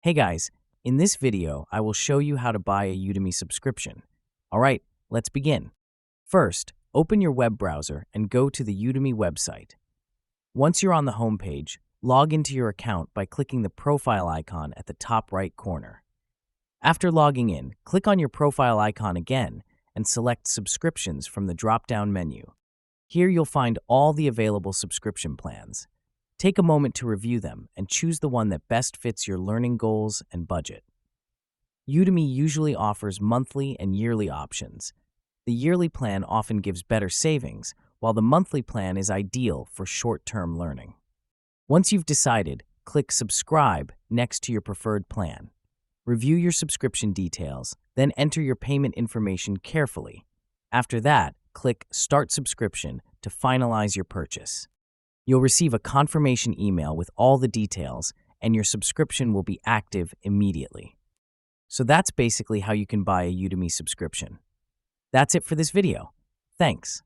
Hey guys, in this video, I will show you how to buy a Udemy subscription. All right, let's begin. First, open your web browser and go to the Udemy website. Once you're on the homepage, log into your account by clicking the profile icon at the top right corner. After logging in, click on your profile icon again and select Subscriptions from the drop-down menu. Here you'll find all the available subscription plans. Take a moment to review them and choose the one that best fits your learning goals and budget. Udemy usually offers monthly and yearly options. The yearly plan often gives better savings, while the monthly plan is ideal for short-term learning. Once you've decided, click Subscribe next to your preferred plan. Review your subscription details, then enter your payment information carefully. After that, click Start Subscription to finalize your purchase. You'll receive a confirmation email with all the details, and your subscription will be active immediately. So that's basically how you can buy a Udemy subscription. That's it for this video. Thanks.